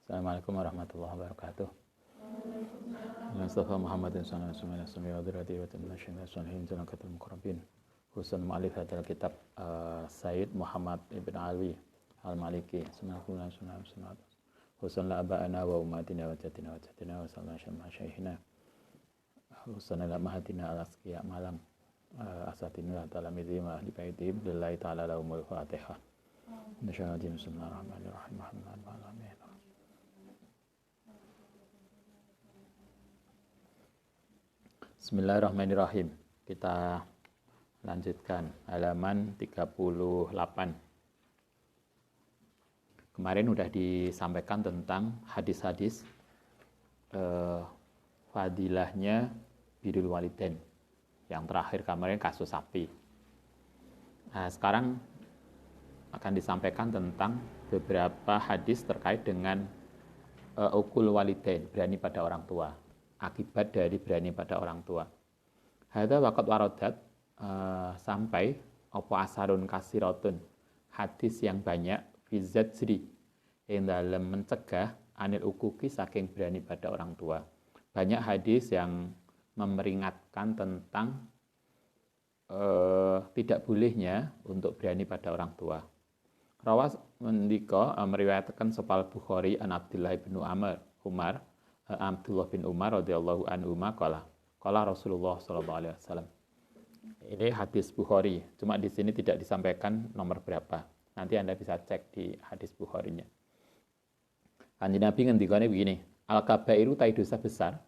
Assalamualaikum warahmatullahi wabarakatuh. Mustafa Muhammadin sallallahu alaihi wasallam wa dirati wa tanashin salihin zanakatul muqarrabin. Husan mu'alif hadal kitab Sayyid Muhammad ibn Alwi al-Maliki sallallahu Husan la aba'ana wa umatina wa jatina wa jatina wa sallallahu masyaykhina. Husan la mahatina al-asqiya malam asatina talamidhi wa ahli baiti billahi ta'ala lahumul fatihah. Bismillahirrahmanirrahim. Bismillahirrahmanirrahim. Kita lanjutkan halaman 38. Kemarin sudah disampaikan tentang hadis-hadis fadilahnya birrul walidain. Yang terakhir kemarin kasus sapi. Nah, sekarang akan disampaikan tentang beberapa hadis terkait dengan ukul walidain, berani pada orang tua. Akibat dari berani pada orang tua. Hadza waqad waradat sampai apa asarun kasiratun, hadis yang banyak fi zajri yang dalam mencegah anil ukuki saking berani pada orang tua. Banyak hadis yang memperingatkan tentang tidak bolehnya untuk berani pada orang tua. Rawas mendika meriwayatkan sapa Bukhari an Abdullah bin Umar Abdullah bin Umar radhiyallahu anhu qala Rasulullah sallallahu alaihi wasallam. Ini hadis Bukhari, cuma di sini tidak disampaikan nomor berapa. Nanti Anda bisa cek di hadis Bukharinya. Kanjeng Nabi ngendikane begini, al-kabairu tai dosa besar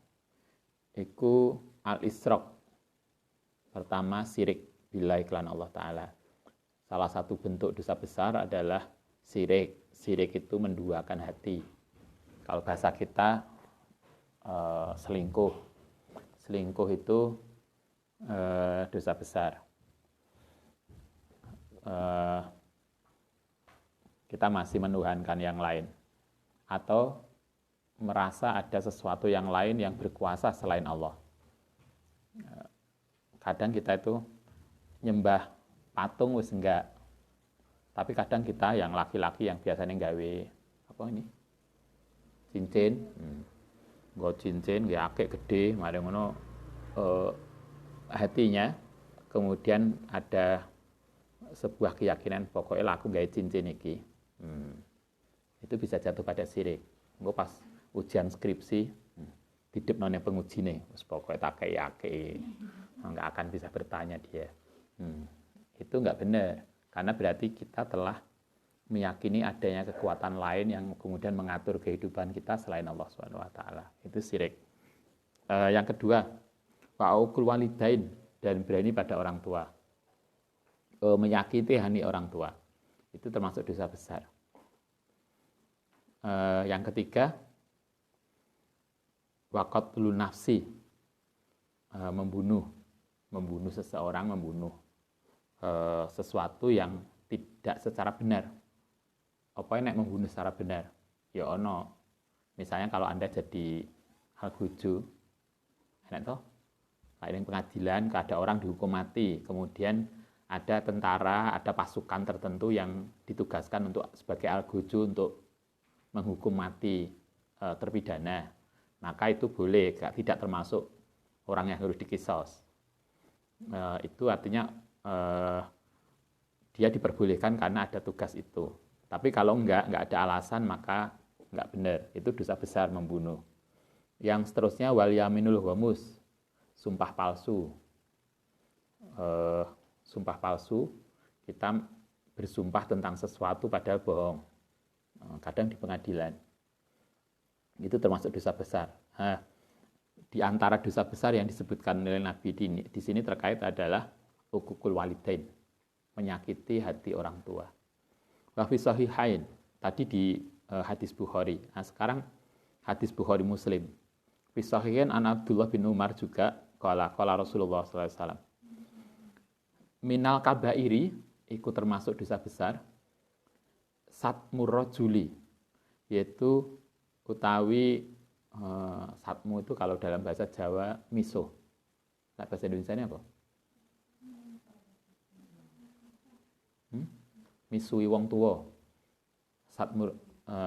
iku al-isyraq. Pertama syirik billahi kelan Allah taala. Salah satu bentuk dosa besar adalah syirik. Syirik itu menduakan hati. Kalau bahasa kita selingkuh. Selingkuh itu dosa besar. Kita masih menuhankan yang lain. Atau merasa ada sesuatu yang lain yang berkuasa selain Allah. Kadang kita itu nyembah patung wis enggak. Tapi kadang kita yang laki-laki yang biasanya gawe apa ini? Cincin. Nggo cincin nggih akeh gede, mari ngono hatinya kemudian ada sebuah keyakinan pokoknya aku gawe cincin iki. Itu bisa jatuh pada syirik. Engko pas ujian skripsi didepno nang pengujine, wis pokoke tak kei-akei. Enggak akan bisa bertanya dia. Itu enggak benar, karena berarti kita telah meyakini adanya kekuatan lain yang kemudian mengatur kehidupan kita selain Allah Subhanahu wa taala. Itu syirik. Yang kedua, wa'ukul walidain, dan berani pada orang tua. Menyakiti hati orang tua. Itu termasuk dosa besar. Yang ketiga, waqatlun nafsi, membunuh seseorang, membunuh sesuatu yang tidak secara benar. Apa yang membunuh secara benar? Ya ono. Misalnya kalau Anda jadi algojo, enak toh? Kayak pengadilan, ada orang dihukum mati, kemudian ada tentara, ada pasukan tertentu yang ditugaskan untuk sebagai algojo untuk menghukum mati terpidana. Maka itu boleh, tidak termasuk orang yang harus dikisos. Itu artinya dia diperbolehkan karena ada tugas itu. Tapi kalau enggak ada alasan, maka enggak benar. Itu dosa besar membunuh. Yang seterusnya wal yaminul ghamus, sumpah palsu. Sumpah palsu, kita bersumpah tentang sesuatu padahal bohong. Kadang di pengadilan. Itu termasuk dosa besar. Di antara dosa besar yang disebutkan oleh Nabi di sini terkait adalah ukukul walidain, menyakiti hati orang tua. Wa fi sahihain, tadi di hadis Bukhari. Nah, sekarang hadis Bukhari Muslim. Fi sahihain an Abdullah bin Umar juga qala Rasulullah sallallahu alaihi wasallam. Minal kabairi, ikut termasuk dosa besar, satmur rajuli, yaitu utawi satmu itu kalau dalam bahasa Jawa miso. Nah, bahasa Indonesia ini apa? Misui wong tua.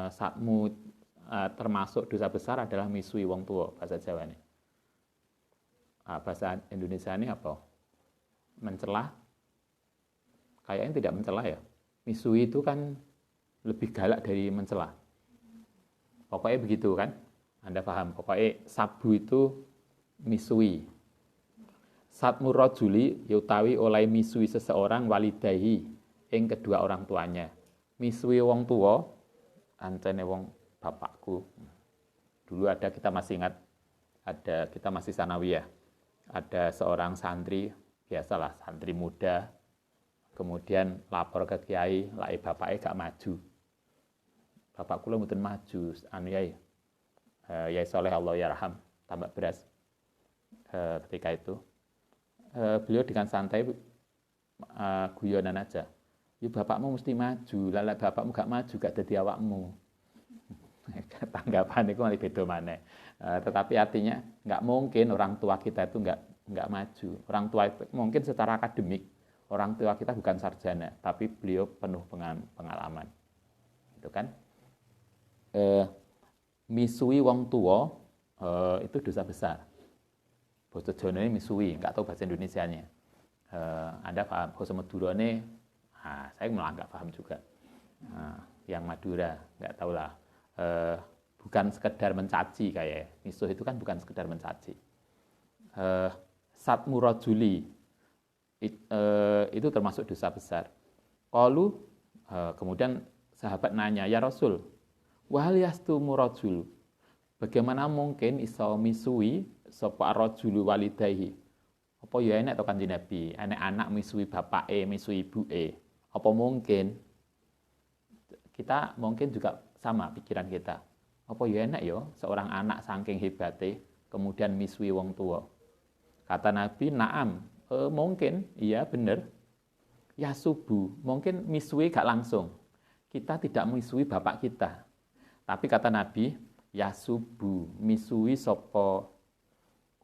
Satmu termasuk dosa besar adalah misui wong tua bahasa Jawa ini. Bahasa Indonesia ini apa? Mencela? Kayaknya tidak mencela ya. Misui itu kan lebih galak dari mencela. Pokoknya begitu kan? Anda paham? Pokoknya sabu itu misui. Satmu rajuli yutawi oleh misui seseorang walidahi ing kedua orang tuanya. Misui wong tua, ancene wong bapakku. Dulu ada, kita masih ingat, ada, kita masih sanawiyah. Ada seorang santri, biasalah santri muda, kemudian lapor ke kiai, lai bapaknya gak maju. Bapak kula mboten maju, anu Yai Soleh Allah yarham, tambah beras. Ketika itu beliau dengan santai guyonan aja. Ya bapakmu mesti maju, lala bapakmu gak maju gak dadi awakmu. Tanggapan itu malah beda maneh. Tetapi artinya nggak mungkin orang tua kita itu nggak maju. Orang tua itu mungkin secara akademik orang tua kita bukan sarjana, tapi beliau penuh pengalaman. Itu kan? Misui wong tua itu dosa besar. Basa Jawane misui, nggak tahu bahasa Indonesianya. Anda paham? Basa Madura ini, saya malah nggak paham juga. Yang Madura nggak tahu lah. Bukan sekedar mencaci kayak misuh itu kan bukan sekedar mencaci. Satmu rajuli itu termasuk dosa besar. Qalu kemudian sahabat nanya, ya Rasul, wahal yastumu rajul, bagaimana mungkin iso misui sapa rajulu walidayhi? Apa ya enek to Kanjeng Nabi, enek anak misui bapake, misui ibuke? Apa mungkin? Kita mungkin juga sama pikiran kita. Apa ya enak ya seorang anak saking hebate kemudian misui wong tua. Kata Nabi, "Na'am." Mungkin, iya benar. Ya subuh, mungkin misui gak langsung. Kita tidak misui bapak kita. Tapi kata Nabi, ya subuh misui sapa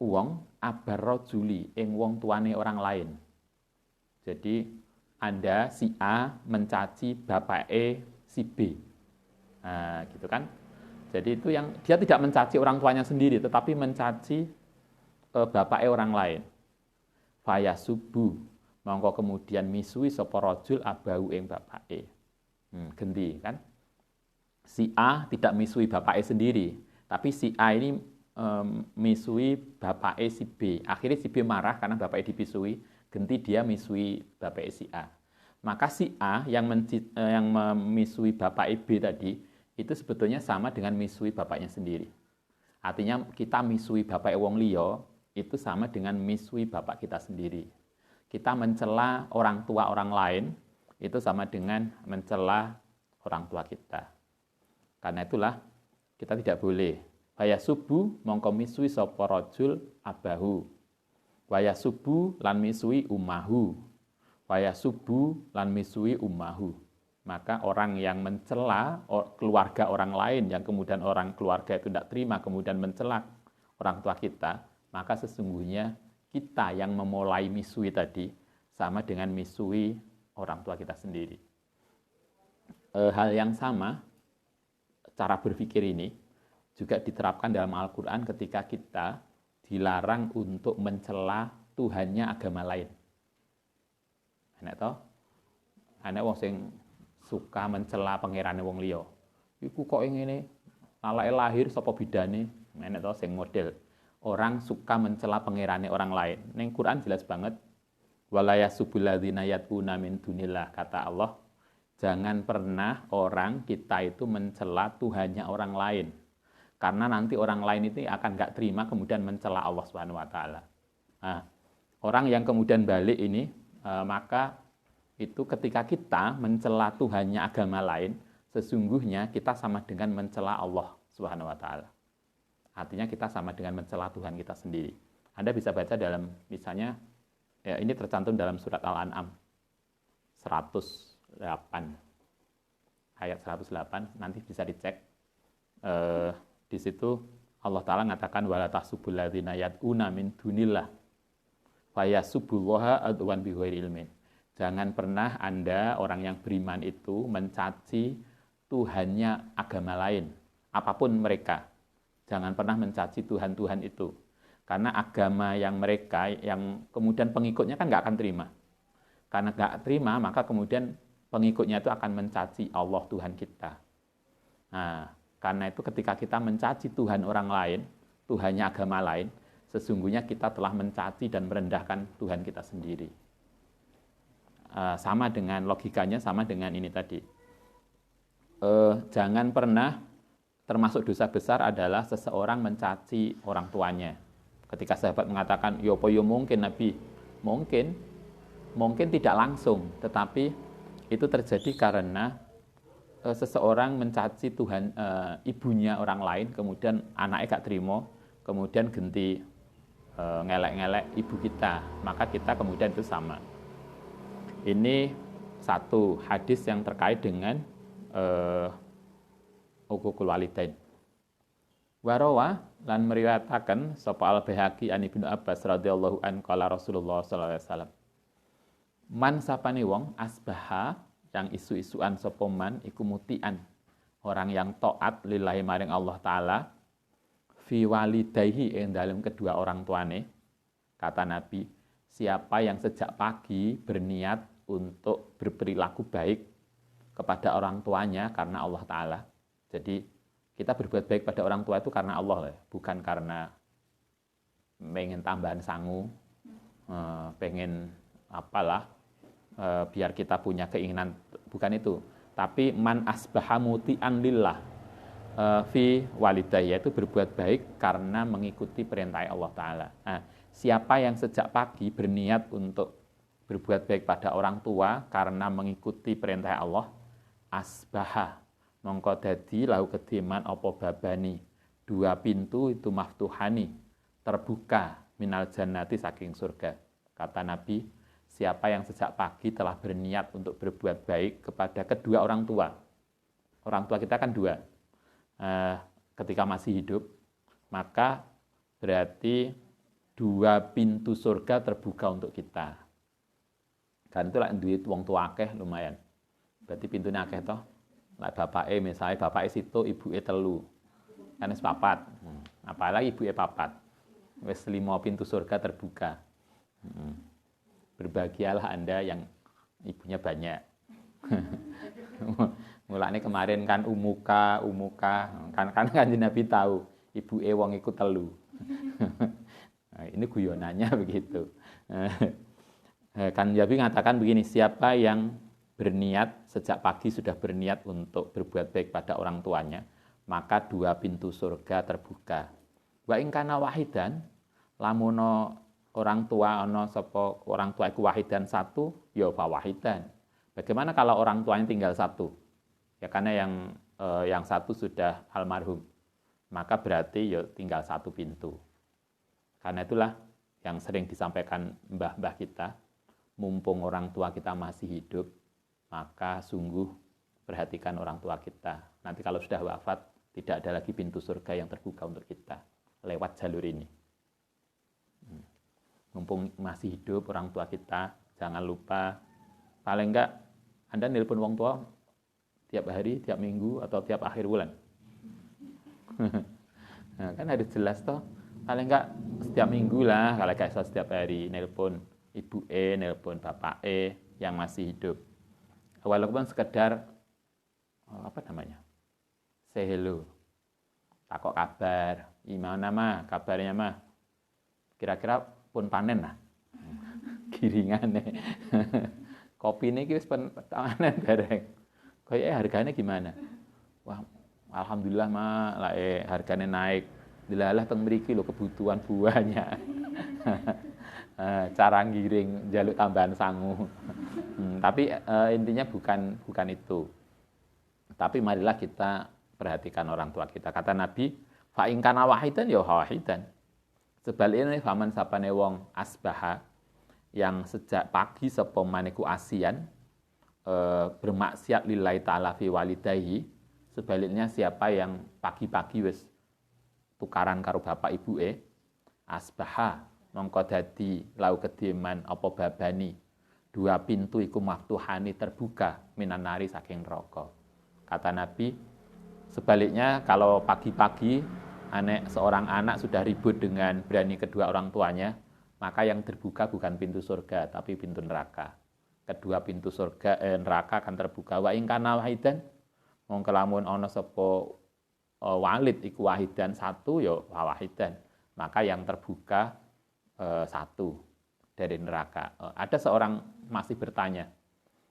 wong abarrajuli ing wong tuane orang lain. Jadi Anda si A mencaci bapake si B. Nah, gitu kan? Jadi itu yang dia tidak mencaci orang tuanya sendiri, tetapi mencaci bapaknya orang lain. Faya subuh, mongko kemudian misui sapa rajul abahu ing bapake. Genti kan? Si A tidak misui bapaknya sendiri, tapi si A ini misui bapaknya si B. Akhirnya si B marah karena bapaknya dipisui, genti dia misui bapaknya si A. Maka si A yang memisui bapak B tadi, itu sebetulnya sama dengan misui bapaknya sendiri. Artinya kita misui bapak wong liya, itu sama dengan misui bapak kita sendiri. Kita mencela orang tua orang lain, itu sama dengan mencela orang tua kita. Karena itulah kita tidak boleh. Waya subuh mongko misui sapa rajul abahu. Waya subuh lan misui ummahu. Waya subuh lan misui ummahu. Maka orang yang mencela keluarga orang lain, yang kemudian orang keluarga itu tidak terima, kemudian mencela orang tua kita, maka sesungguhnya kita yang memulai misui tadi sama dengan misui orang tua kita sendiri. Hal yang sama, cara berpikir ini juga diterapkan dalam Al-Quran ketika kita dilarang untuk mencela Tuhannya agama lain. Enak toh? Enak wong sing suka mencela pangerane wong liya. Iku kok ngene, alake lahir sapa bidane, enak toh sing model. Orang suka mencela pangerane orang lain. Ning Quran jelas banget. Wala yasubul ladzina yad'una min dunillah, kata Allah. Jangan pernah orang kita itu mencela Tuhannya orang lain. Karena nanti orang lain itu akan enggak terima kemudian mencela Allah Subhanahu wa taala. Nah, orang yang kemudian balik ini maka itu ketika kita mencela Tuhannya agama lain, sesungguhnya kita sama dengan mencela Allah Subhanahu wa taala. Artinya kita sama dengan mencela Tuhan kita sendiri. Anda bisa baca dalam misalnya ya ini tercantum dalam surat Al-An'am 108 ayat 108, nanti bisa dicek. Di situ Allah taala mengatakan wala tahsubul ladzina yad'una min dunillah fayasubbullaha adwan bighairi ilmin. Jangan pernah Anda, orang yang beriman itu, mencaci Tuhannya agama lain. apapun mereka. Jangan pernah mencaci Tuhan-Tuhan itu. Karena agama yang mereka, yang kemudian pengikutnya kan nggak akan terima. Karena nggak terima, maka kemudian pengikutnya itu akan mencaci Allah Tuhan kita. Nah, karena itu ketika kita mencaci Tuhan orang lain, Tuhannya agama lain, sesungguhnya kita telah mencaci dan merendahkan Tuhan kita sendiri. Sama dengan logikanya, sama dengan ini tadi. Jangan pernah, termasuk dosa besar adalah seseorang mencaci orang tuanya. Ketika sahabat mengatakan, yo mungkin Nabi, mungkin tidak langsung, tetapi itu terjadi karena seseorang mencaci Tuhan, ibunya orang lain, kemudian anaknya gak terima, kemudian ganti ngelek-ngelek ibu kita, maka kita kemudian itu sama. Ini satu hadis yang terkait dengan uququl walidain. Warawa lan meriwayataken sapa Al-Baihaqi an Ibnu Abbas radhiyallahu an qala Rasulullah sallallahu alaihi wasallam. Man sapane wong asbaha yang isu-isuan sapa man iku mutian, orang yang taat lillahi maring Allah taala fi walidayhi ing dalem kedua orang tuane. Kata Nabi, siapa yang sejak pagi berniat untuk berperilaku baik kepada orang tuanya karena Allah taala. Jadi kita berbuat baik pada orang tua itu karena Allah, bukan karena pengen tambahan sangu, pengen apalah, biar kita punya keinginan, bukan itu. Tapi man asbaha muti'an lillah fi walidayya, itu berbuat baik karena mengikuti perintah Allah Ta'ala. Nah, siapa yang sejak pagi berniat untuk berbuat baik pada orang tua karena mengikuti perintah Allah, asbaha, mongko dadi lau kediman apa babani, dua pintu itu maftuhani, terbuka minal jannati saking surga. Kata Nabi, siapa yang sejak pagi telah berniat untuk berbuat baik kepada kedua orang tua. Orang tua kita kan dua. Ketika masih hidup, maka berarti dua pintu surga terbuka untuk kita. Dan itulah duit wong tua akeh lumayan. Berarti pintunya akeh toh. Lah bapake misalnya bapake situ, ibuke telu. Kan wis papat. Apalagi ibuke papat. Wis 5 pintu surga terbuka. Berbahagialah Anda yang ibunya banyak. Mulane kemarin kan umuka kan Nabi tahu ibuke wong iku telu. Nah, ini guyonannya begitu. Kan Nabi mengatakan begini, siapa yang berniat sejak pagi sudah berniat untuk berbuat baik pada orang tuanya, maka dua pintu surga terbuka. Wa ing kana wahidan, lamuno orang tua ana sapa orang tua iku wahidan satu, ya fa wahidan. Bagaimana kalau orang tuanya tinggal satu? Ya karena yang satu sudah almarhum, maka berarti ya tinggal satu pintu. Karena itulah yang sering disampaikan mbah-mbah kita, mumpung orang tua kita masih hidup, maka sungguh perhatikan orang tua kita. Nanti kalau sudah wafat, tidak ada lagi pintu surga yang terbuka untuk kita lewat jalur ini. Mumpung masih hidup orang tua kita, jangan lupa, paling enggak Anda nelpon orang tua tiap hari, tiap minggu, atau tiap akhir bulan. Nah, kan harus jelas toh, paling enggak setiap minggu lah, kalau kayak setiap hari nelpon ibu nelpon bapak yang masih hidup. Walaupun sekedar say hello, takok kabar, gimana mah kabarnya mah, kira-kira pun panen lah, giringane, kopi ini wis panen bareng, kayaknya harganya gimana? Wah, alhamdulillah mah lah harganya naik, dilalah teng mriki lho kebutuhan buahnya. Cara ngiring jaluk tambahan sangu. Tapi intinya bukan itu. Tapi marilah kita perhatikan orang tua kita. Kata Nabi, fa in kana wahidan ya wahidan. Sebaliknya faman sapane wong asbaha, yang sejak pagi sapa maniku asian, bermaksiat lillahi ta'ala fi walidayhi. Sebaliknya siapa yang pagi-pagi wis tukaran karo bapak ibuke, asbaha mongko dadi lau kediman apa babani, dua pintu iku maftuhani terbuka minan nari saking neraka. Kata Nabi, Sebaliknya kalau pagi-pagi seorang anak sudah ribut dengan berani kedua orang tuanya, maka yang terbuka bukan pintu surga tapi pintu neraka. Kedua pintu surga neraka akan terbuka. Wa in kana wahidan, mong kelamun ana sapa walid iku wahidan satu ya wahidan. Maka yang terbuka satu dari neraka. Ada seorang masih bertanya.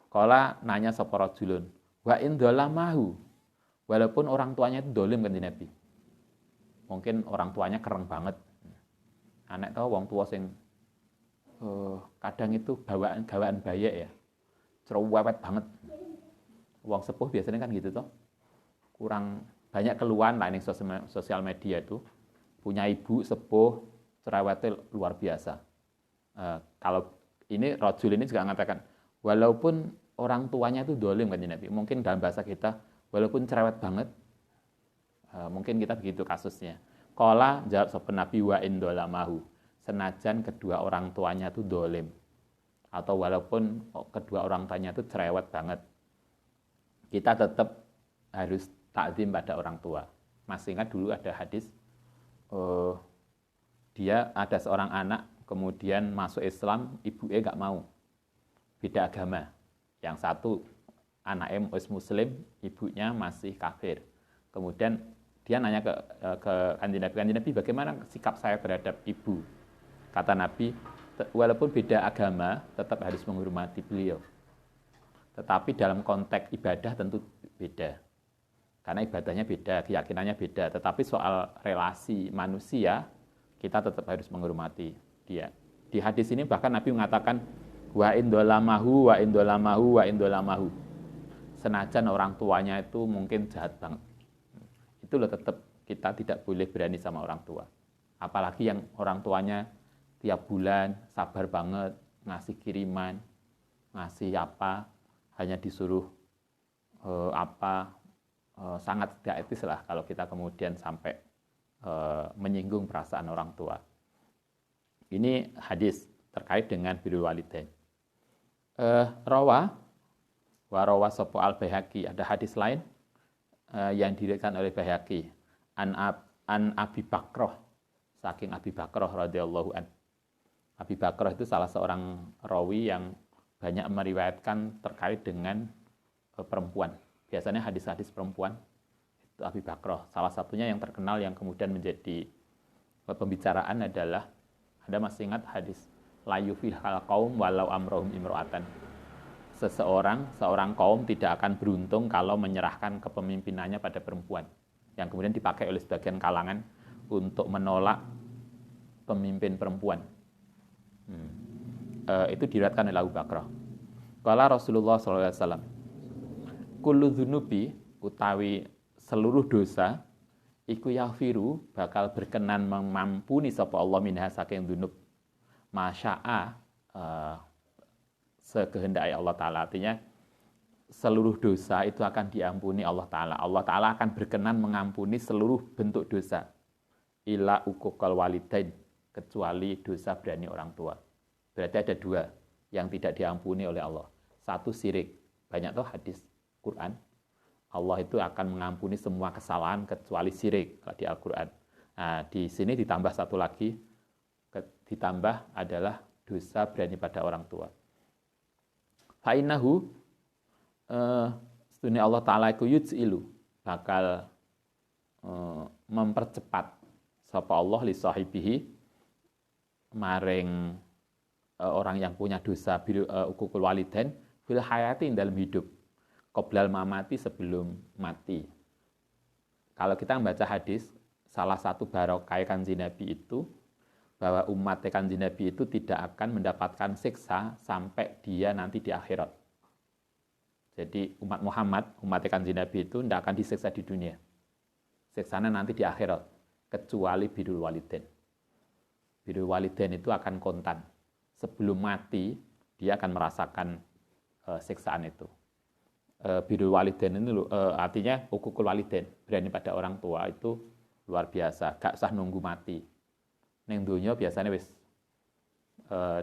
Kala nanya sapa rajulun, wa in dzalamahu. Walaupun orang tuanya itu dolim kan Nabi. Mungkin orang tuanya keren banget. Anak tahu wong tua sing kadang itu gawaan bayek ya. Cerewet banget. Wong sepuh biasanya kan gitu toh. Kurang banyak keluhan lah ning sosial media itu. Punya ibu sepuh cerewetnya luar biasa. Kalau ini rajul ini juga mengatakan walaupun orang tuanya itu dolim kan Nabi. Mungkin dalam bahasa kita walaupun cerewet banget, mungkin kita begitu kasusnya. Qala jawab sapa Nabi wa in dolamahu. Senajan kedua orang tuanya itu dolim. Atau walaupun kedua orang tuanya itu cerewet banget. Kita tetap harus takzim pada orang tua. Masih ingat dulu ada hadis, dia ada seorang anak, kemudian masuk Islam, ibunya nggak mau. Beda agama. Yang satu anaknya muslim, ibunya masih kafir. Kemudian dia nanya ke Kanjeng Nabi, bagaimana sikap saya terhadap ibu? Kata Nabi, walaupun beda agama, tetap harus menghormati beliau. Tetapi dalam konteks ibadah tentu beda. Karena ibadahnya beda, keyakinannya beda. Tetapi soal relasi manusia, kita tetap harus menghormati dia. Di hadis ini bahkan Nabi mengatakan, wa indolamahu, wa indolamahu, wa indolamahu. Senajan orang tuanya itu mungkin jahat banget. Itu loh tetap kita tidak boleh berani sama orang tua. Apalagi yang orang tuanya tiap bulan sabar banget, ngasih kiriman, ngasih apa, hanya disuruh sangat tidak etis lah kalau kita kemudian sampai menyinggung perasaan orang tua. Ini hadis terkait dengan birrul walidain. Rawa sapa al-Baihaqi, ada hadis lain yang diriwayatkan oleh Baihaqi an Abi Bakrah, saking Abi Bakrah radhiyallahu an. Abi Bakrah itu salah seorang rawi yang banyak meriwayatkan terkait dengan perempuan. Biasanya hadis-hadis perempuan itu Abi Bakrah. Salah satunya yang terkenal yang kemudian menjadi pembicaraan adalah, Anda masih ingat hadis la yuflihal qaum walau amrohum imro'atan. Seorang kaum tidak akan beruntung kalau menyerahkan kepemimpinannya pada perempuan. Yang kemudian dipakai oleh sebagian kalangan untuk menolak pemimpin perempuan. Itu diriwayatkan oleh Abu Bakrah. Qala Rasulullah SAW, kullu dzunubi utawi seluruh dosa iku yaghfiru bakal berkenan mengampuni sapa Allah minha saking dzunub masya'a sekehendaki Allah Ta'ala. Artinya seluruh dosa itu akan diampuni Allah Ta'ala. Allah Ta'ala akan berkenan mengampuni seluruh bentuk dosa. Ila uquqal walidain, kecuali dosa berani orang tua. Berarti ada dua yang tidak diampuni oleh Allah. Satu syirik. Banyak tuh hadis Quran. Allah itu akan mengampuni semua kesalahan kecuali syirik di Al-Quran. Nah, di sini ditambah satu lagi, ditambah adalah dosa berani pada orang tua. Fa'innahu sedunia Allah Ta'ala iku yuj'ilu bakal mempercepat sapa Allah li sahibihi maring orang yang punya dosa uququl walidain fil hayati dalam hidup qoblal mamati sebelum mati. Kalau kita membaca hadis, salah satu barokah Kanjeng Nabi itu bahwa umat Kanjeng Nabi itu tidak akan mendapatkan siksa sampai dia nanti di akhirat. Jadi umat Muhammad, umat Kanjeng Nabi itu tidak akan disiksa di dunia. Siksanya nanti di akhirat, kecuali birrul walidain. Birrul walidain itu akan kontan. Sebelum mati, dia akan merasakan siksaan itu. Birrul walidain ini artinya uququl walidain, berani pada orang tua itu luar biasa, gak usah nunggu mati. Ning dunia biasanya wis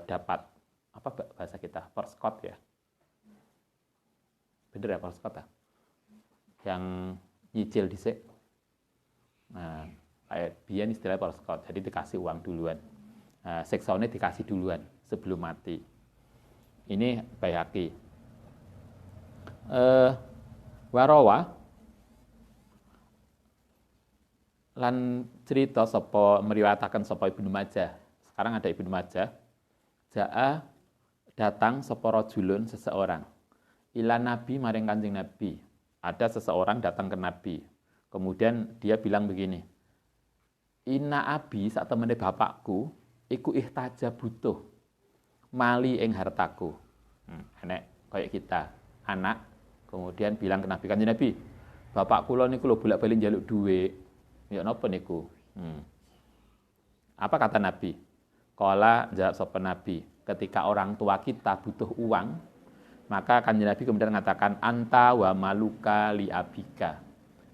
dapat apa bahasa kita perskot ya, bener ya perskot ya, yang nyicil dhisik. Nah, kayak biyen istilah perskot, jadi dikasih uang duluan. Nah, seksone dikasih duluan sebelum mati. Ini Baihaqi. Warawa lan cerita sapa meriwayataken sapa Ibnu Majah. Sekarang ada Ibnu Majah. Ja'a datang sapa rajulun seseorang. Ila Nabi maring Kanjeng Nabi. Ada seseorang datang ke Nabi. Kemudian dia bilang begini. Inna abi sak temene bapakku iku ihtaja butuh mali ing hartaku. Enek kayak kita, anak kemudian bilang ke Nabi, Kanjeng Nabi, bapak kula niku lho bolak-balik njaluk dhuwit. Ya napa niku? Apa kata Nabi? Qala jawab sapa Nabi, ketika orang tua kita butuh uang, maka Kanjeng Nabi kemudian mengatakan anta wa maluka li abika.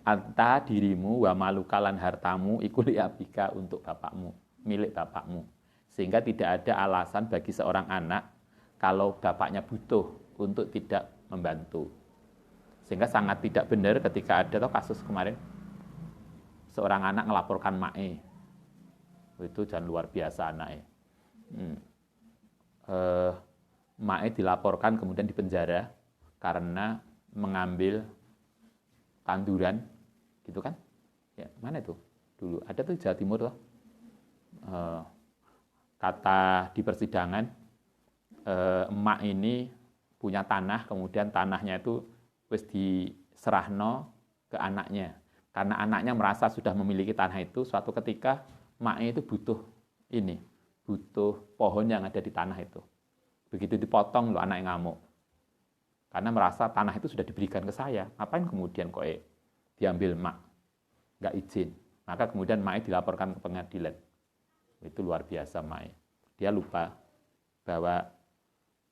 Anta dirimu wa maluka lan hartamu iku li abika untuk bapakmu, milik bapakmu. Sehingga tidak ada alasan bagi seorang anak kalau bapaknya butuh untuk tidak membantu. Sehingga sangat tidak benar ketika ada kasus kemarin seorang anak melaporkan mae. Itu jangan luar biasa anaknya. Mae dilaporkan kemudian dipenjara karena mengambil tanduran, gitu kan? Ya, mana itu? Dulu ada tuh Jawa Timur loh. Kata di persidangan, emak ini punya tanah, kemudian tanahnya itu wis diserahno ke anaknya. Karena anaknya merasa sudah memiliki tanah itu, suatu ketika emaknya itu butuh pohon yang ada di tanah itu. Begitu dipotong loh anaknya ngamuk. Karena merasa tanah itu sudah diberikan ke saya, ngapain kemudian kok diambil emak? Nggak izin. Maka kemudian emaknya dilaporkan ke pengadilan. Itu luar biasa emaknya. Dia lupa bahwa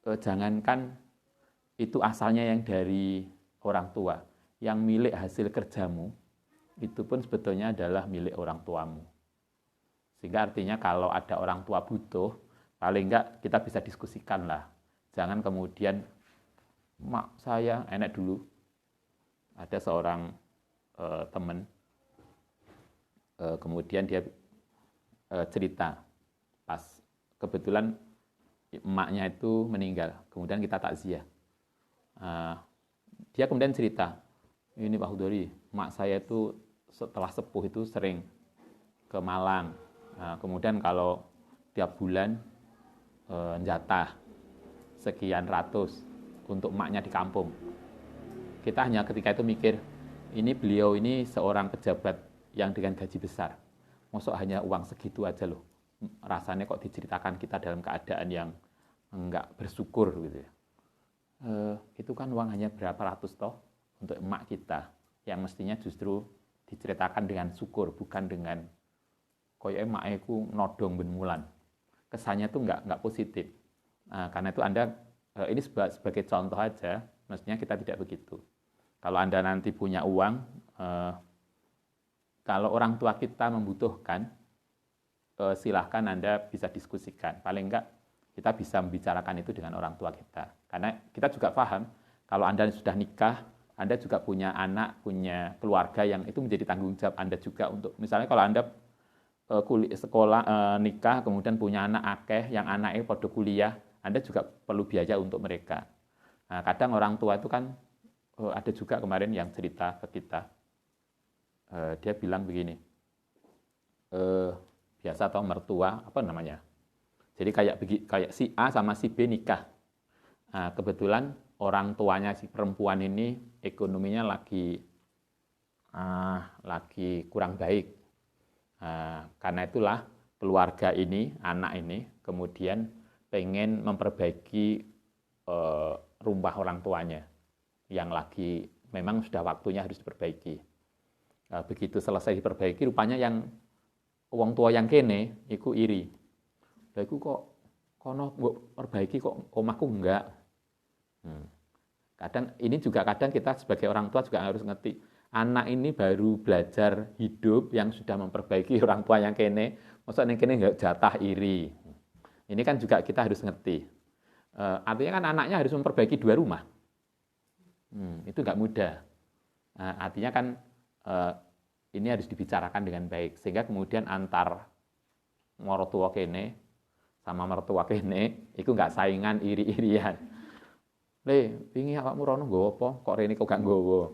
jangankan itu asalnya yang dari orang tua, yang milik hasil kerjamu, itu pun sebetulnya adalah milik orang tuamu. Sehingga artinya kalau ada orang tua butuh, paling enggak kita bisa diskusikan lah. Jangan kemudian, mak saya, enak dulu. Ada seorang teman, kemudian dia cerita, pas kebetulan emaknya itu meninggal, kemudian kita takziah. Dia kemudian cerita, ini Pak Hudori, emak saya itu setelah sepuh itu sering ke Malang. Nah, kemudian kalau tiap bulan jatah sekian ratus untuk emaknya di kampung. Kita hanya ketika itu mikir, ini beliau ini seorang pejabat yang dengan gaji besar. Mosok hanya uang segitu aja loh. Rasanya kok diceritakan kita dalam keadaan yang enggak bersyukur gitu ya. Itu kan uang hanya berapa ratus toh untuk emak kita yang mestinya justru diceritakan dengan syukur, bukan dengan koyo emakku nodong ben mulan. Kesannya itu enggak positif. Karena itu Anda ini sebagai contoh aja, mestinya kita tidak begitu. Kalau Anda nanti punya uang, kalau orang tua kita membutuhkan, silahkan Anda bisa diskusikan. Paling enggak kita bisa membicarakan itu dengan orang tua kita. Karena kita juga paham, kalau Anda sudah nikah, Anda juga punya anak, punya keluarga yang itu menjadi tanggung jawab Anda juga untuk, misalnya kalau Anda sekolah, nikah, kemudian punya anak akeh, yang anaknya pada kuliah, Anda juga perlu biaya untuk mereka. Nah, kadang orang tua itu kan, ada juga kemarin yang cerita ke kita, dia bilang begini, biasa atau mertua, apa namanya, jadi kayak si A sama si B nikah. Nah, kebetulan orang tuanya si perempuan ini ekonominya lagi kurang baik. Karena itulah keluarga ini, anak ini, kemudian pengen memperbaiki rumah orang tuanya yang lagi memang sudah waktunya harus diperbaiki. Begitu selesai diperbaiki, rupanya yang wong tua yang kene, iku iri. Lah iku kok kono mbok perbaiki kok omahku enggak. Kadang kita sebagai orang tua juga harus ngerti, anak ini baru belajar hidup yang sudah memperbaiki orang tua yang kene, masa yang kene enggak jatah iri. Ini kan juga kita harus ngerti. Artinya kan anaknya harus memperbaiki 2 rumah. Itu enggak mudah. Artinya kan ini harus dibicarakan dengan baik sehingga kemudian antar mertua kene sama mertua kene itu nggak saingan iri-irian. Le, wingi awakmu rono nggawa apa? Kok rene kok gak nggawa?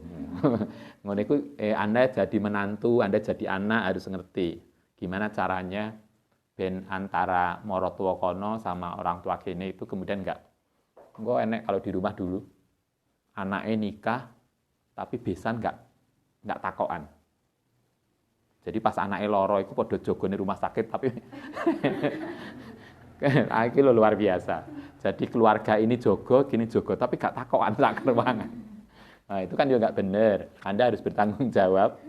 Ngono iku Anda jadi menantu, Anda jadi anak harus ngerti gimana caranya ben antara mertua kono sama orang tua kene itu kemudian enggak enek kalau di rumah dulu anaknya nikah tapi besan enggak takokan. Jadi pas anaknya loro iku padha jogone rumah sakit tapi iki lo luar biasa. Jadi keluarga ini jogo, gini jogo, tapi gak takokan sak ruangan. Nah, itu kan juga gak benar. Anda harus bertanggung jawab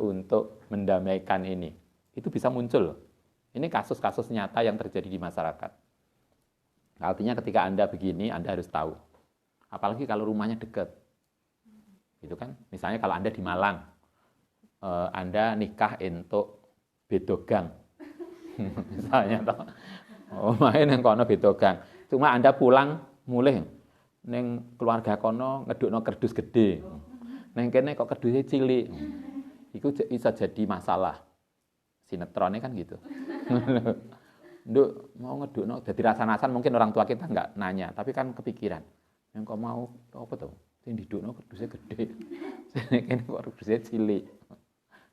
untuk mendamaikan ini. Itu bisa muncul. Ini kasus-kasus nyata yang terjadi di masyarakat. Artinya ketika Anda begini, Anda harus tahu. Apalagi kalau rumahnya dekat. Gitu kan? Misalnya kalau Anda di Malang, Anda nikah untuk bedogang. Misalnya toh. Main yang kono bedogang. Cuma Anda pulang mulih neng keluarga kono ngedukno kerdus gede. Neng kene kok kerdusnya cilik. Iku bisa jadi masalah. Sinetronnya kan gitu. Nduk mau ngedukno dadi rasan-rasan mungkin orang tua kita enggak nanya, tapi kan kepikiran. Yang kok mau apa tuh? Sing didukno kerdusnya gede. Sing kene kok kerdusnya cilik.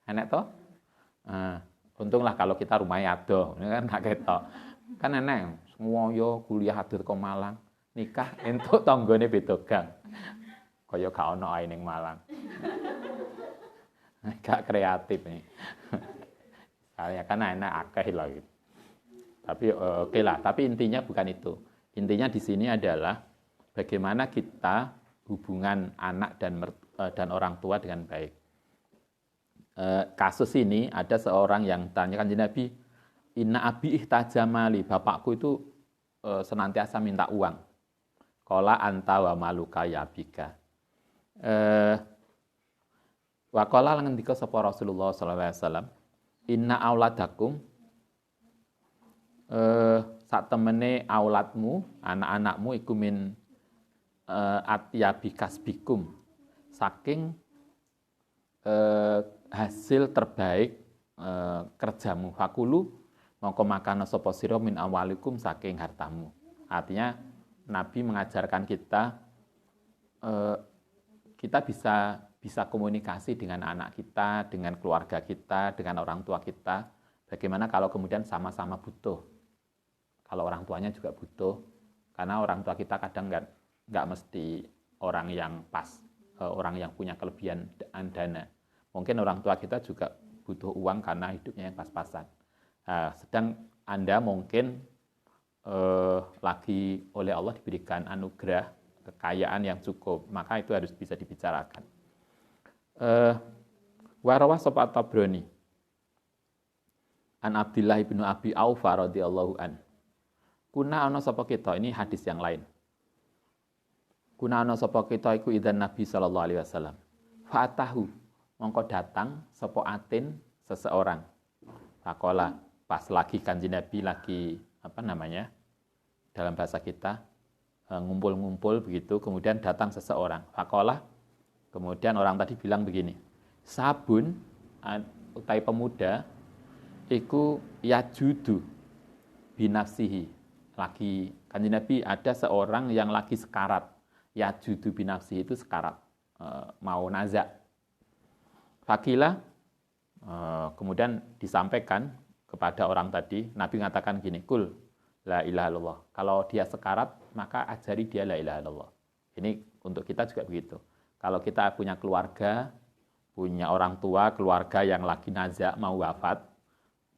Enak toh? Untunglah kalau kita rumahnya adoh, ini kan gak ketok. Kan enak, semua yo kuliah adoh ke Malang, nikah entuk tanggane bedogang. Kaya gak ono ae ning Malang. Gak kreatif nih. Saya kan enak akeh lah gitu. Tapi oke lah, tapi intinya bukan itu. Intinya di sini adalah bagaimana kita hubungan anak dan orang tua dengan baik. Kasus ini ada seorang yang tanyakan Nabi, inna abi ihtajamali, bapakku itu senantiasa minta uang. Qala anta wa maluka ya abika. Wa qala lan ngendika sapa Rasulullah sallallahu alaihi wasallam, inna auladakum sak temene auladmu, anak-anakmu iku min atyabi kasbikum, saking hasil terbaik kerjamu. Fakulu mongko makana sapa sira min awalikum saking hartamu. Artinya Nabi mengajarkan kita kita bisa komunikasi dengan anak kita, dengan keluarga kita, dengan orang tua kita. Bagaimana kalau kemudian sama-sama butuh? Kalau orang tuanya juga butuh, karena orang tua kita kadang nggak mesti orang yang pas, orang yang punya kelebihan dana. Mungkin orang tua kita juga butuh uang karena hidupnya yang pas-pasan. Sedang Anda mungkin lagi oleh Allah diberikan anugerah kekayaan yang cukup, maka itu harus bisa dibicarakan. Warawah sapa Tabrani an Abdillah bin Abi Aufa radhiyallahu an. Kuna ana sapa kita, ini hadis yang lain. Kuna ana sapa kita iku idzan Nabi sallallahu alaihi wasallam. Fa'atahu mongko datang sapa atin seseorang. Faqala pas lagi Kanjeng Nabi lagi dalam bahasa kita ngumpul-ngumpul begitu, kemudian datang seseorang. Faqala, kemudian orang tadi bilang begini, sabun utai pemuda iku yajudu binafsihi. Lagi Kanjeng Nabi ada seorang yang lagi sekarat. Yajudu binafsihi itu sekarat, mau nazak. Fakila, kemudian disampaikan kepada orang tadi, Nabi mengatakan gini, kul la ilaha illallah. Kalau dia sekarat, maka ajari dia la ilaha illallah. Ini untuk kita juga begitu. Kalau kita punya keluarga, punya orang tua, keluarga yang lagi nazak mau wafat,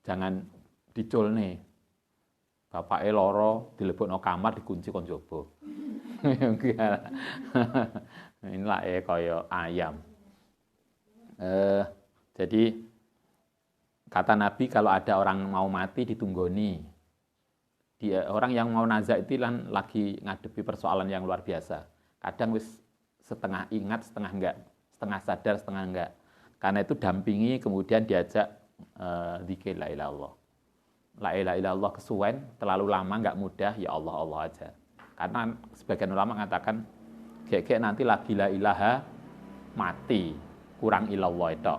jangan diculne. Bapak loro dilebokno kamar dikunci kon jaba. Inilah kaya ayam. Jadi kata Nabi kalau ada orang mau mati ditunggoni. Orang yang mau nazak itu lagi ngadepi persoalan yang luar biasa. Kadang wis setengah ingat, setengah enggak, setengah sadar, setengah enggak. Karena itu dampingi, kemudian diajak zikir la ilaha illallah. La ilaha illallah kesuwen, terlalu lama enggak mudah, ya Allah Allah aja. Karena sebagian ulama mengatakan kayak nanti lagi la ilaha mati. kurang ilallah itu.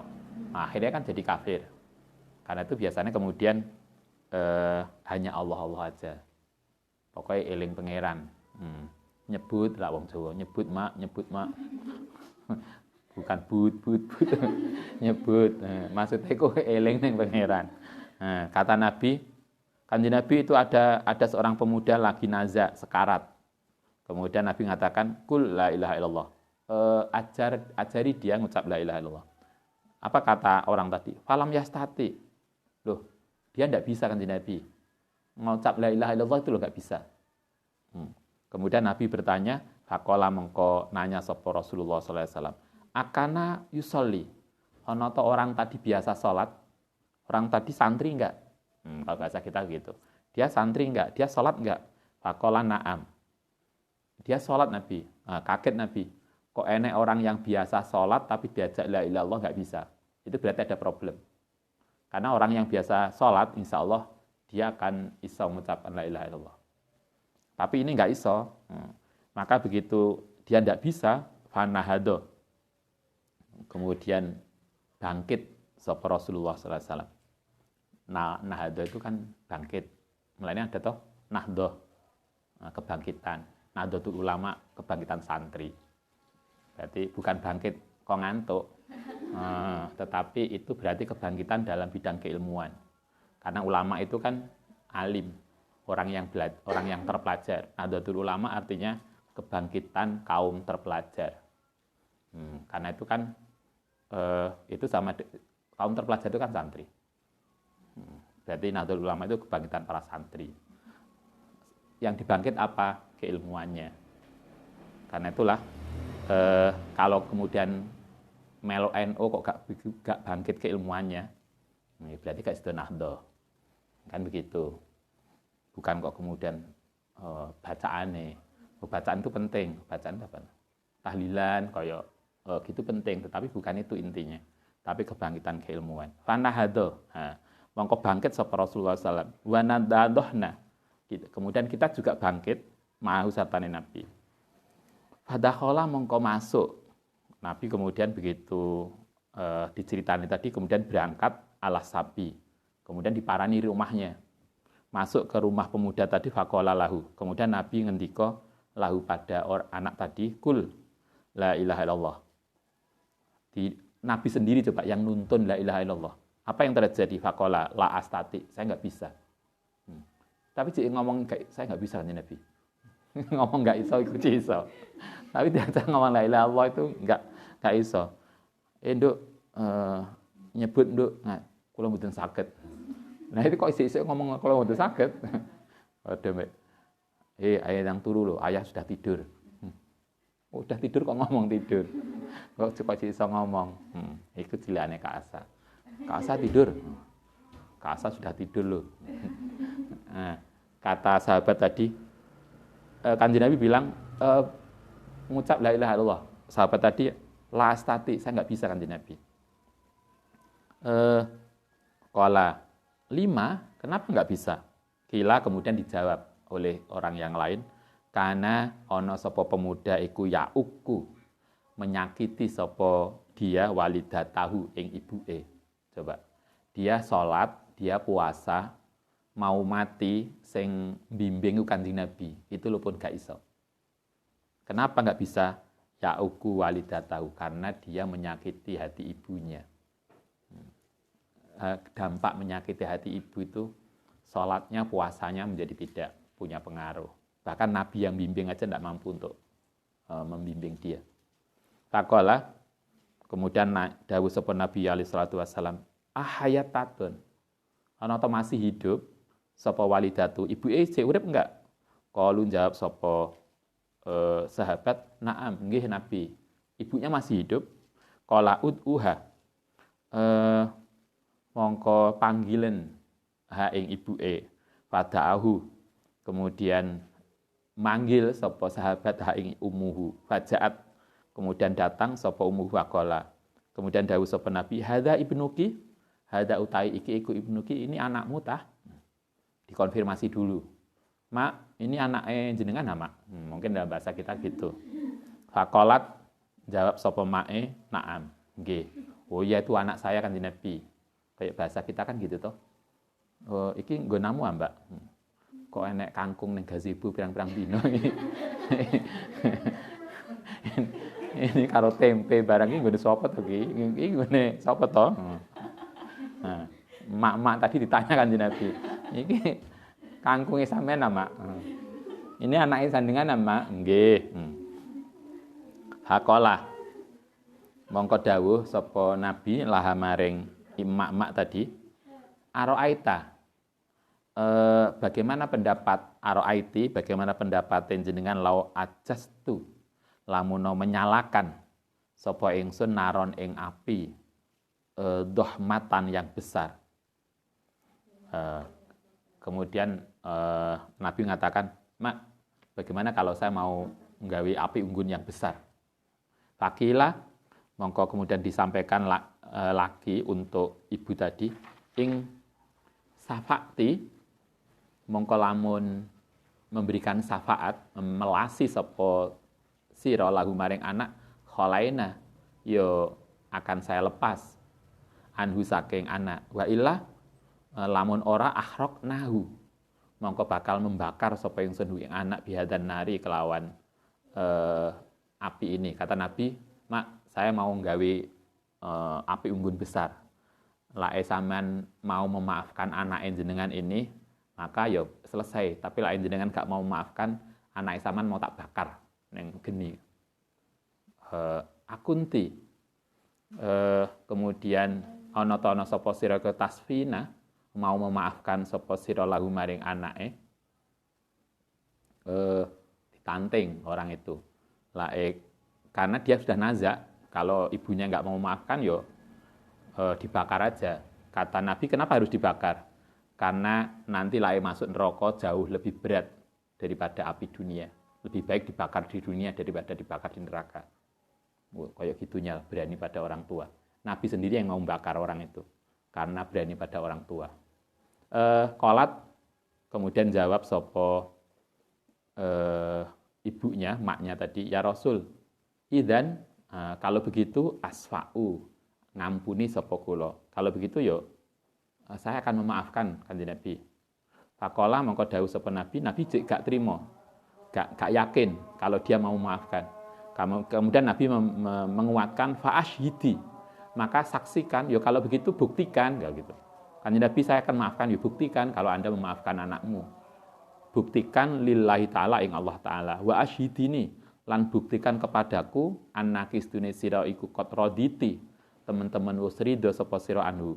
Nah, akhirnya kan jadi kafir. Karena itu biasanya kemudian hanya Allah aja. Pokoknya eling pangeran. Nyebut lah wong Jawa, nyebut mak. Bukan but. Nyebut. Maksudnya kok eling ning pangeran. Nah, kata Nabi, Kanjeng Nabi itu ada seorang pemuda lagi nazak, sekarat. Kemudian Nabi mengatakan, "Qul la ilaha illallah." Ajari dia ngucap la ilaha illallah. Apa kata orang tadi? Falam yastati. Loh, dia enggak bisa Kanjeng Nabi. Ngucap la ilaha illallah itu loh enggak bisa. Kemudian Nabi bertanya, faqala mengko nanya sapa Rasulullah sallallahu alaihi wasallam, "Akana yusolli?" Ono to orang tadi biasa sholat, orang tadi santri enggak? Kalau bahasa kita gitu. Dia santri enggak? Dia sholat enggak? Faqala na'am. Dia sholat Nabi. Nah, kaget Nabi. Kok enek orang yang biasa sholat tapi diajak la ilaha illallah enggak bisa? Itu berarti ada problem. Karena orang yang biasa sholat, insya Allah dia akan iso mengucapkan la ilaha illallah. Tapi ini enggak iso. Maka begitu dia enggak bisa, fanahado. Kemudian bangkit sapa Rasulullah sallallahu alaihi wasallam. Nah, nahado itu kan bangkit. Mulanya ada toh nahdoh, kebangkitan. Nahdlatul ulama, kebangkitan santri. Berarti bukan bangkit kok ngantuk. Tetapi itu berarti kebangkitan dalam bidang keilmuan. Karena ulama itu kan alim, orang yang terpelajar. Nahdlatul ulama artinya kebangkitan kaum terpelajar. Karena itu kan itu sama kaum terpelajar itu kan santri. Berarti Nahdlatul Ulama itu kebangkitan para santri. Yang dibangkit apa? Keilmuannya. Karena itulah kalau kemudian melo NU kok gak bangkit keilmuannya, berarti gak sudah Nahdlatul. Kan begitu. Bukan kok kemudian bacaannya. Bacaan itu penting. Bacaan apa? Tahlilan, kayak gitu penting. Tetapi bukan itu intinya. Tapi kebangkitan keilmuan. Fanahado. Mongko bangkit sapa Rasulullah sallallahu alaihi wasallam. Wa nadadohna. Kemudian kita juga bangkit mau satane Nabi. Fadakhala mongko masuk. Nabi kemudian begitu diceritani tadi kemudian berangkat ala sapi. Kemudian diparani rumahnya. Masuk ke rumah pemuda tadi faqala lahu. Kemudian Nabi ngendika lahu pada anak tadi, "Kul la ilaha illallah." Nabi sendiri coba yang nuntun la ilaha illallah. Apa yang terjadi? Faqala la astati. Saya enggak bisa. Tapi dia ngomong saya enggak bisa kan Nabi. Ngomong enggak iso iku iso. Tapi dia ngomong la ilaha illallah itu enggak iso. Nduk nyebut nduk, nah, kula mboten saged. Nah itu kok isih-isih ngomong kula mboten saged. Waduh, Mbak. Ayah yang turu loh, ayah sudah tidur. Udah tidur kok ngomong tidur. Kok iso ngomong. Itu cilikane Kak Asa. Kak Asa tidur. Kak Asa sudah tidur loh. Nah, kata sahabat tadi, Kanjeng Nabi bilang, mengucap la ilaha illallah. Sahabat tadi, la astati, saya enggak bisa Kanjeng Nabi. Qala 5, kenapa enggak bisa? Kila kemudian dijawab oleh orang yang lain, karena ono sapa pemuda iku yauku menyakiti sapa dia walidatahu ing ibuke. Coba, dia sholat, dia puasa, mau mati, sing bimbing Kanjeng Nabi, itu lho pun gak iso. Kenapa gak bisa? Ya'uku walidatahu, karena dia menyakiti hati ibunya. Dampak menyakiti hati ibu itu, sholatnya, puasanya menjadi tidak punya pengaruh. Bahkan Nabi yang bimbing aja tidak mampu untuk membimbing dia. Faqala, kemudian dawuh sapa Nabi alaihi salatu wasallam, ahayatatun. Ana ta masih hidup sapa walidatu, ibuke isih urip enggak? Qalu jawab sapa sahabat, na'am, nggih Nabi. Ibunya masih hidup. Qala ud'uha. Mongko panggilen ha ing ibuke, fada'ahu. Kemudian manggil sapa sahabat ha ing ummuhu, fajaat. Kemudian datang sapa ummu waqala. Kemudian dawuh sapa Nabi, hadza ibnuki, hadza utai iki iku ibnuki, ini anakmu tah? Dikonfirmasi dulu. Mak, ini anaknya jenengan ha, Mak? Mungkin dalam bahasa kita gitu. Faqalat, jawab sapa mae, na'am. Nggih. Oh iya itu anak saya Kanjeng Nabi. Kayak bahasa kita kan gitu toh. Oh, iki nggonamu Mbak. Kok enek kangkung ning gazebo pirang-pirang dino iki. Ini karo tempe barang iki nggone sapa to iki? Iki nggone sapa to? Nah, mak-mak tadi ditanya Kanjeng Nabi. Iki kangkunge sampean Mak. Ini anake sandingan Mak. Nggih. Hakolah mongko dawuh sapa Nabi laha maring emak-emak tadi aroaita bagaimana pendapat aroaiti bagaimana pendapat jenengan lau ajastu lamuno menyalakan sapa ingsun naron ing api dohmatan yang besar. Kemudian Nabi mengatakan, Mak, bagaimana kalau saya mau menggawe api unggun yang besar? Fakilah, mongko kemudian disampaikan lagi untuk ibu tadi, ing safakti, mongko lamun memberikan syafaat, melasi sapa sira lahu maring anak, kholaina, yo akan saya lepas anhu saking anak. Wa illah lamun ora akhrok nahu, mongko bakal membakar sapa ingsun ing anak bihadan nari kelawan api ini. Kata Nabi, Mak, saya mau nggawe api unggun besar. Lae sampean mau memaafkan anak jenengan ini, maka ya selesai. Tapi lain jenengan gak mau memaafkan, anak sampean mau tak bakar ning geni. Akunti. Kemudian ana ta ana sapa sira ke tasfina, mau memaafkan sapa sira lahu maring anake. Ditanting orang itu. Karena dia sudah nazak, kalau ibunya nggak mau memaafkan, yo dibakar aja. Kata Nabi, kenapa harus dibakar? Karena nanti masuk neraka jauh lebih berat daripada api dunia. Lebih baik dibakar di dunia daripada dibakar di neraka. Kayak gitunya berani pada orang tua. Nabi sendiri yang mau membakar orang itu, karena berani pada orang tua. Qolat kemudian jawab sopo ibunya, maknya tadi, ya Rasul, idzan kalau begitu asfa'u, ngampuni sapa kula. Kalau begitu yo saya akan memaafkan Kanjeng Nabi. Faqala mongko dawuh sapa Nabi, Nabi gak trimo. Gak yakin kalau dia mau memaafkan. Kemudian Nabi menguatkan fa'ashhidi. Maka saksikan, yo kalau begitu buktikan, gitu. Kanjeng Nabi, saya akan maafkan, yo buktikan kalau Anda memaafkan anakmu. Buktikan lillahi ta'ala ing Allah ta'ala. Wa ashidini, lan buktikan kepadaku annakis dunia sira iku qad raditi, teman-teman wis ridho sapa sira anhu.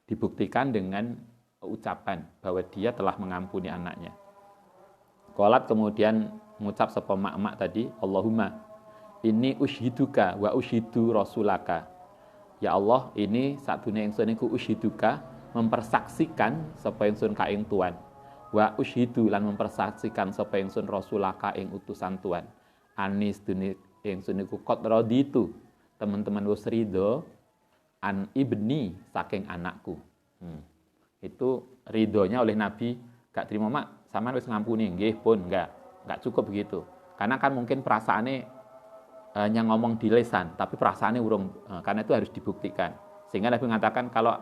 Dibuktikan dengan ucapan bahwa dia telah mengampuni anaknya. Qalat kemudian mengucap sapa mak-mak tadi, Allahumma inni ushiduka wa ushidu rasulaka. Ya Allah, ini satune ingsun iku ushiduka, mempersaksikan sapa ingsun ka ing Tuhan. Wa ushidu lan mempersaksikan sapa ingsun rasulaka ing utusan Tuhan. Anis dunia ingsun iku qad raditu, teman-teman wis ridho an ibni saking anakku. Itu ridhonya oleh Nabi, gak terima mak, sampean wis ngampuni, nggih pun enggak cukup begitu. Karena kan mungkin perasaannya hanya ngomong di lisan, tapi perasaannya urung, karena itu harus dibuktikan. Sehingga Nabi mengatakan kalau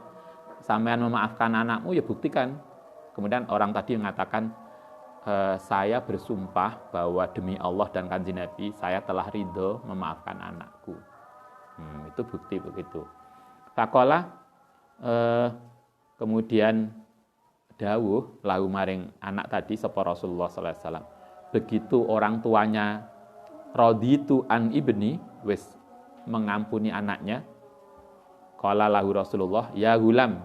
sampean memaafkan anakmu ya buktikan. Kemudian orang tadi mengatakan, saya bersumpah bahwa demi Allah dan Kanjeng Nabi, saya telah ridho memaafkan anakku. Itu bukti begitu. Faqala kemudian dawuh lahu maring anak tadi sapa Rasulullah sallallahu alaihi wasallam. Begitu orang tuanya raditu an ibni, wis mengampuni anaknya. Qala lahu Rasulullah, ya gulam,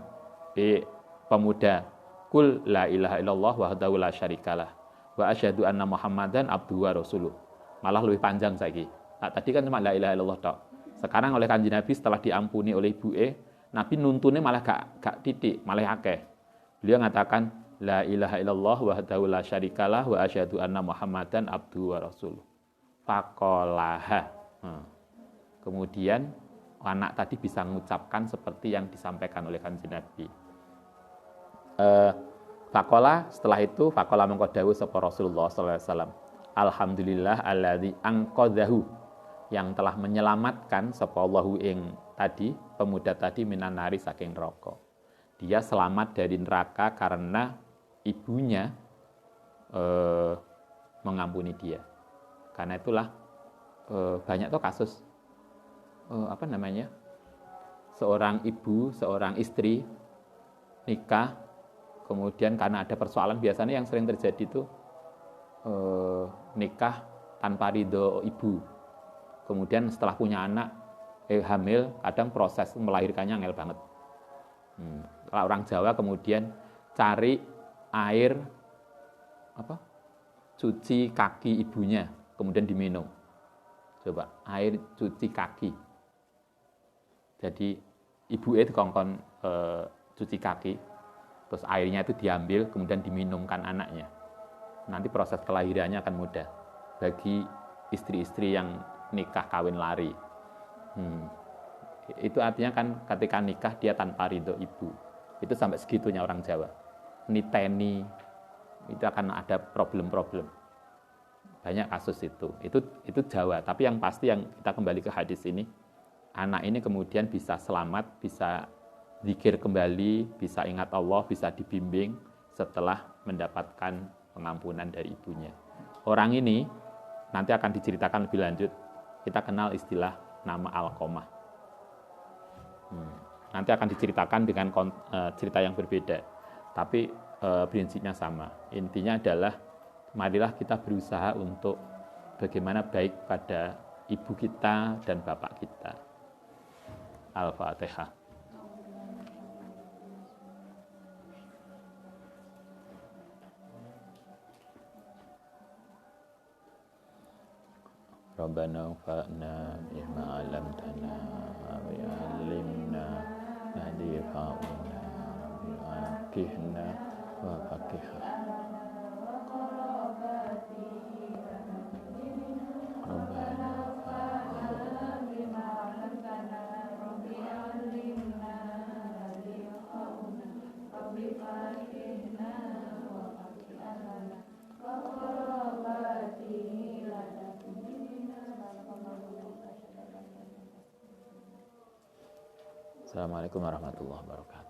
pemuda, kul la ilaha illallah wahdahu la syarikalah wa asyhadu anna Muhammadan abduhu wa rasuluh. Malah lebih panjang saiki. Tadi kan cuma la ilaha illallah tok. Sekarang oleh Kanjeng Nabi setelah diampuni oleh ibuke, Nabi nuntune malah gak titik, malah akeh. Beliau mengatakan la ilaha illallah wahdahu la syarikalah wa asyhadu anna Muhammadan abduhu wa rasuluh. Faqalaha. Kemudian anak tadi bisa mengucapkan seperti yang disampaikan oleh Kanjeng Nabi. Faqala, setelah itu mongko dawuh sapa Rasulullah sallallahu alaihi wasallam, alhamdulillah alladzi anqadhahu, yang telah menyelamatkan sapa Allahu ing tadi pemuda tadi minan nari saking neraka. Dia selamat dari neraka karena ibunya mengampuni dia. Karena itulah banyak tuh kasus seorang ibu, seorang istri nikah, kemudian karena ada persoalan, biasanya yang sering terjadi itu nikah tanpa ridho ibu. Kemudian setelah punya anak, hamil, kadang proses melahirkannya angel banget. Kalau orang Jawa kemudian cari air cuci kaki ibunya, kemudian diminum. Coba, air cuci kaki. Jadi ibu itu kongkon cuci kaki, terus airnya itu diambil, kemudian diminumkan anaknya. Nanti proses kelahirannya akan mudah bagi istri-istri yang nikah kawin lari. Itu artinya kan ketika nikah dia tanpa ridho ibu. Itu sampai segitunya orang Jawa. Niteni, itu akan ada problem-problem. Banyak kasus itu. Itu Jawa. Tapi yang pasti yang kita kembali ke hadis ini, anak ini kemudian bisa selamat, bisa zikir kembali, bisa ingat Allah, bisa dibimbing setelah mendapatkan pengampunan dari ibunya. Orang ini nanti akan diceritakan lebih lanjut. Kita kenal istilah nama Alqamah. Nanti akan diceritakan dengan cerita yang berbeda. Tapi prinsipnya sama. Intinya adalah marilah kita berusaha untuk bagaimana baik pada ibu kita dan bapak kita. Al-Fatihah. Rabbana fa'na bima 'allamtana wa 'allimna nadifa'una bi'aqihna wa faqihna. Assalamualaikum warahmatullahi wabarakatuh.